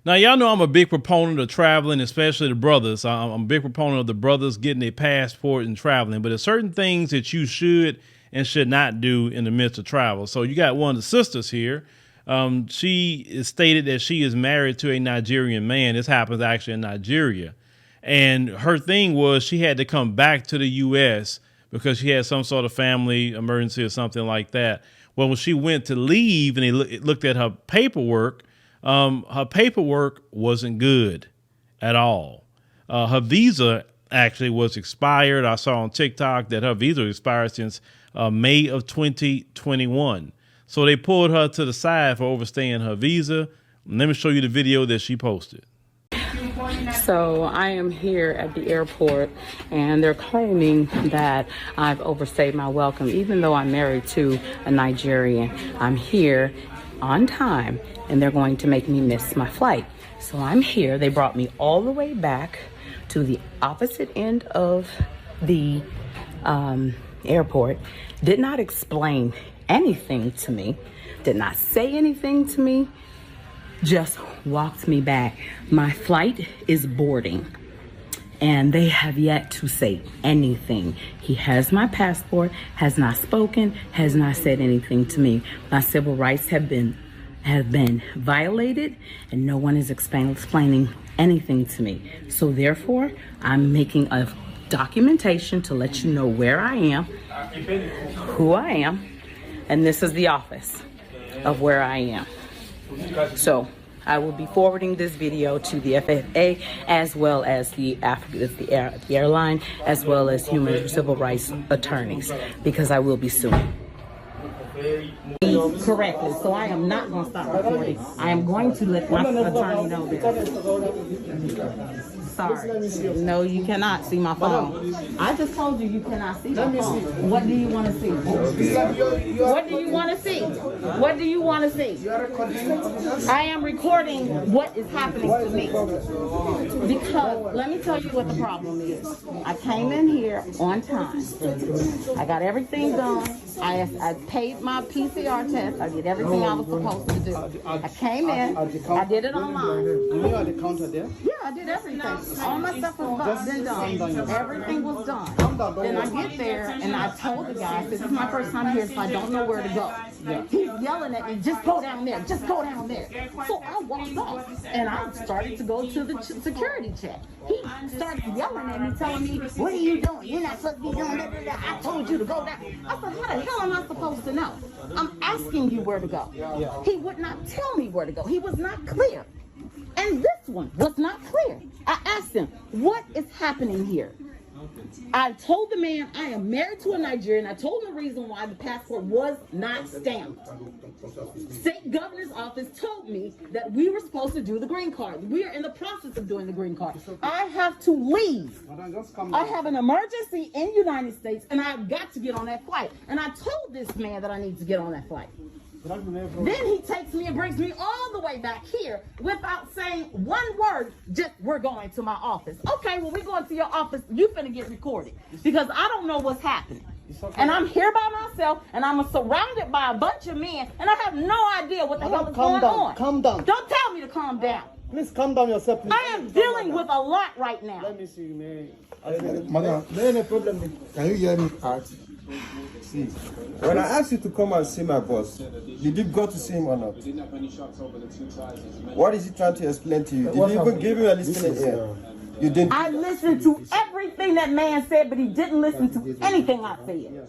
Now, y'all know I'm a big proponent of traveling, especially the brothers. I'm a big proponent of the brothers getting their passport and traveling. But there's certain things that you should and should not do in the midst of travel. So you got one of the sisters here. She is stated that she is married to a Nigerian man. This happens actually in Nigeria. And her thing was she had to come back to the U.S. because she had some sort of family emergency or something like that. Well, when she went to leave and they looked at her paperwork wasn't good at all. Her visa actually was expired. I saw on TikTok that her visa expired since May of 2021. So they pulled her to the side for overstaying her visa. Let me show you the video that she posted. So I am here at the airport and they're claiming that I've overstayed my welcome, even though I'm married to a Nigerian. I'm here on time and they're going to make me miss my flight. So I'm here. They brought me all the way back to the opposite end of the airport, did not explain anything to me, did not say anything to me, just walked me back. My flight is boarding and they have yet to say anything. He has my passport, has not spoken, has not said anything to me. My civil rights have been violated and no one is explaining anything to me. So therefore, I'm making a documentation to let you know where I am, who I am, and this is the office of where I am. So I will be forwarding this video to the FAA as well as the airline, as well as human civil rights attorneys, because I will be suing. Correctly, so I am not going to stop recording. I am going to let my attorney know that. Sorry. No, you cannot see my phone. I just told you you cannot see my phone. What do you want to see? What do you want to see? What do you want to see? I am recording what is happening to me. Because let me tell you what the problem is. I came in here on time. I got everything done. I paid my PCR test. I did everything I was supposed to do. I came in. I did it online. You at the counter there? Yeah, I did everything. All my stuff was been done. Everything was done. Then I get there and I told the guy, this is my first time here, so I don't know where to go. He's yelling at me, just go down there, just go down there. So I walked off and I started to go to the security check. He started yelling at me, telling me, what are you doing? You're not supposed to be doing that. I told you to go down. I said, how the hell am I supposed to know? I'm asking you where to go. He would not tell me where to go. He was not clear. And this one was not clear. I asked him, what is happening here? I told the man I am married to a Nigerian. I told him the reason why the passport was not stamped. State governor's office told me that we were supposed to do the green card. We are in the process of doing the green card. I have to leave. I have an emergency in the United States and I've got to get on that flight. And I told this man that I need to get on that flight. Then he takes me and brings me all the way back here without saying one word, just we're going to my office. Okay, well, we're going to your office. You finna get recorded because I don't know what's happening. And I'm here by myself and I'm surrounded by a bunch of men and I have no idea what the hell is going on. Calm down. Don't tell me to calm down. Please calm down yourself. Please. I am dealing with a lot right now. Let me see, man. Madam, No problem. can you hear me out? See, when I asked you to come and see my boss, did you go to see him or not? What is he trying to explain to you? Did you even give him a listening ear? You didn't. I listened to everything that man said, but he didn't listen to anything I said.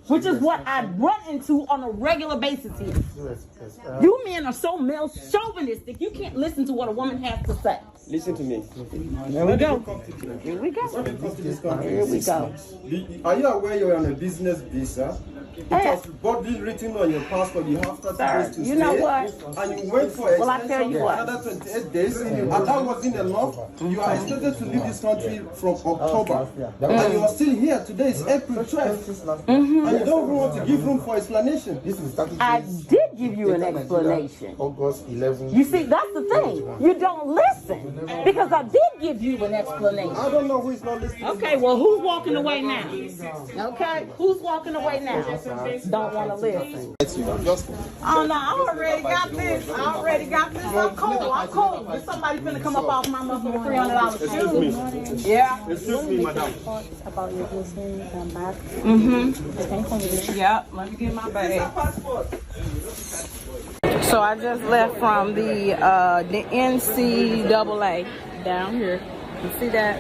Which is what I run into on a regular basis here. You men are so male chauvinistic, you can't listen to what a woman has to say. Listen to me. Here we go. Here we go. Here we go. Are you aware you're on a business visa? Because boldly written on your passport, you have 30 days to stay. You know what? And you wait for Well, I tell you what. another 28 days. And that wasn't enough. You are expected to leave this country from October. And you are still here. Today is April 12th. And you don't even want to give room for explanation. I did give you an explanation. August 11th. You see, that's the thing. You don't listen because I did give you an explanation. I don't know who is not listening. Okay, well, who's walking away now? Okay, who's walking away now? Don't want to listen. Oh no, I already got this. I'm cold. Is somebody finna come up off my motherfucking $300 shoes? Yeah. Excuse me, madam. About your listening and back. Yep, let me get my bag. So I just left from the NCAA down here. You see that?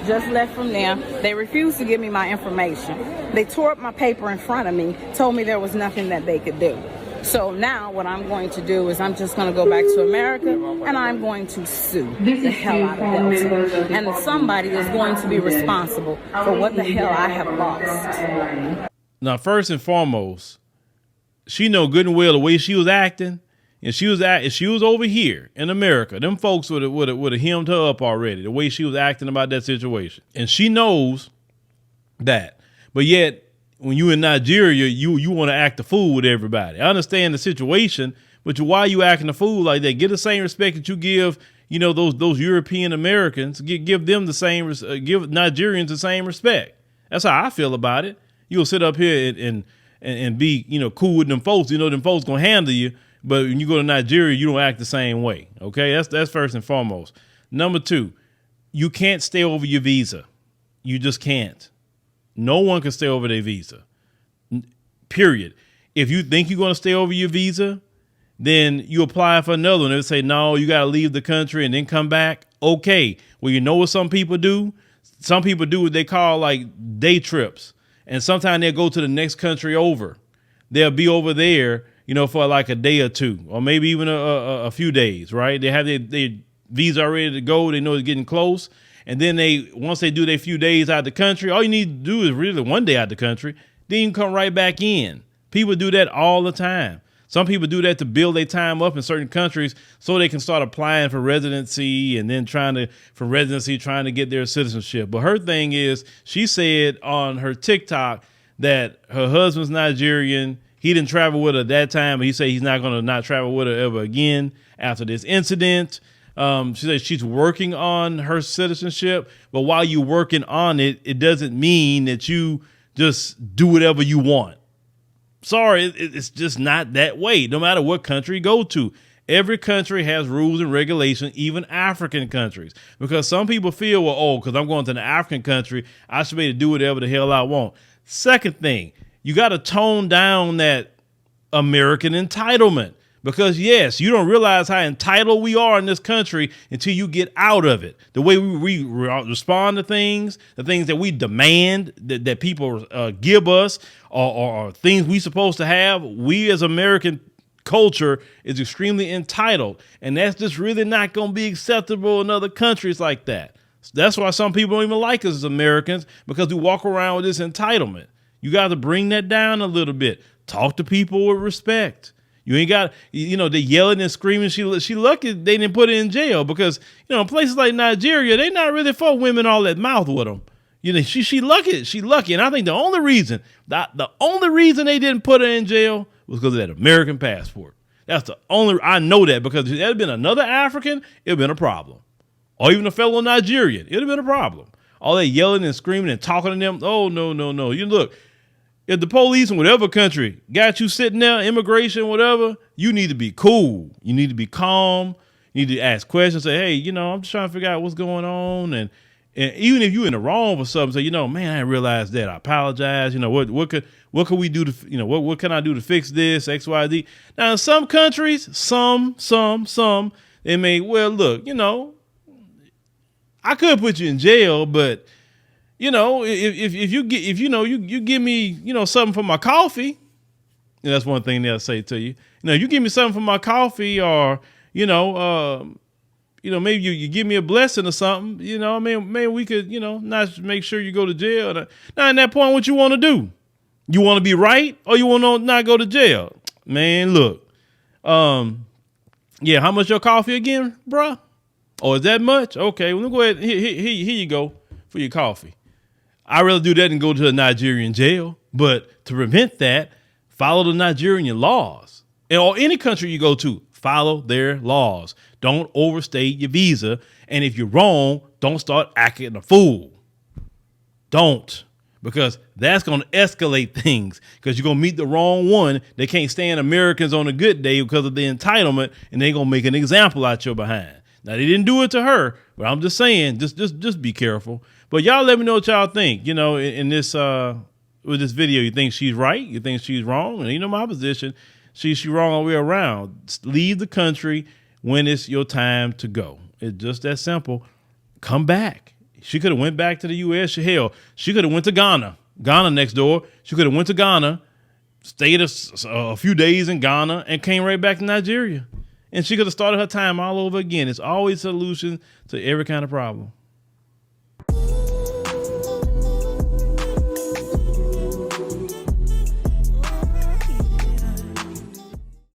Just left from there. They refused to give me my information. They tore up my paper in front of me, told me there was nothing that they could do. So now what I'm going to do is I'm just going to go back to America and I'm going to sue the hell out of Delta. And somebody is going to be responsible for what the hell I have lost. Now, first and foremost, she know good and well the way she was acting. And she was if she was over here in America, them folks would have hemmed her up already, the way she was acting about that situation. And she knows that. But yet, when you in Nigeria, you want to act a fool with everybody. I understand the situation, but why are you acting a fool like that? Get the same respect that you give, those European Americans. Give them the same, give Nigerians the same respect. That's how I feel about it. You'll sit up here and be, cool with them folks. Them folks gonna handle you. But when you go to Nigeria, you don't act the same way. Okay, that's first and foremost. Number two, you can't stay over your visa. You just can't. No one can stay over their visa. Period. If you think you're going to stay over your visa, then you apply for another one. They'll say, no, you got to leave the country and then come back. Okay. Well, you know what some people do? Some people do what they call like day trips. And sometimes they'll go to the next country over. They'll be over there, for like a day or two, or maybe even a few days, right? They have their visa ready to go. They know it's getting close. And then once they do their few days out of the country, all you need to do is really one day out of the country. Then you can come right back in. People do that all the time. Some people do that to build their time up in certain countries so they can start applying for residency and then trying to get their citizenship. But her thing is, she said on her TikTok that her husband's Nigerian. He didn't travel with her at that time, but he said he's not going to not travel with her ever again after this incident. She said she's working on her citizenship, but while you're working on it, it doesn't mean that you just do whatever you want. Sorry, it's just not that way. No matter what country you go to, every country has rules and regulations, even African countries, because some people feel, because I'm going to an African country, I should be able to do whatever the hell I want. Second thing, you got to tone down that American entitlement. Because, yes, you don't realize how entitled we are in this country until you get out of it. The way we respond to things, the things that we demand that people give us or things we supposed to have, we as American culture is extremely entitled. And that's just really not going to be acceptable in other countries like that. That's why some people don't even like us as Americans, because we walk around with this entitlement. You got to bring that down a little bit. Talk to people with respect. You ain't got, they yelling and screaming. She lucky they didn't put her in jail because, in places like Nigeria, they not really for women all that mouth with them. She lucky. She lucky. And I think the only reason they didn't put her in jail was because of that American passport. That's the only, I know that, because if it had been another African, it'd been a problem. Or even a fellow Nigerian, it'd have been a problem. All that yelling and screaming and talking to them. Oh, no. You look. If the police in whatever country got you sitting there, immigration, whatever, you need to be cool. You need to be calm. You need to ask questions. Say, hey, I'm just trying to figure out what's going on. And even if you're in the wrong for something, say, man, I didn't realize that. I apologize. What could we do to, what can I do to fix this? X, Y, Z. Now, in some countries, some, they may, look, I could put you in jail, but if you give me, something for my coffee, that's one thing they'll say to you. You give me something for my coffee, or, maybe you give me a blessing or something, maybe we could, not make sure you go to jail. Now, at that point, what you want to do? You want to be right, or you want to not go to jail? Man, look, yeah, how much your coffee again, bruh? Oh, is that much? Okay, well, go ahead. Here you go for your coffee. I'd rather do that than go to a Nigerian jail. But to prevent that, follow the Nigerian laws. or any country you go to, follow their laws. Don't overstay your visa. And if you're wrong, don't start acting a fool. Don't. Because that's going to escalate things, because you're going to meet the wrong one. They can't stand Americans on a good day because of the entitlement, and they're going to make an example out your behind. Now, they didn't do it to her, but I'm just saying, just be careful. But y'all let me know what y'all think, you know, in this, with this video. You think she's right? You think she's wrong? And you know my position, she's wrong all the way around. Leave the country when it's your time to go. It's just that simple. Come back. She could have went back to the U.S. Hell, she could have went to Ghana. Ghana next door. She could have went to Ghana, stayed a few days in Ghana, and came right back to Nigeria. And she could have started her time all over again. It's always a solution to every kind of problem.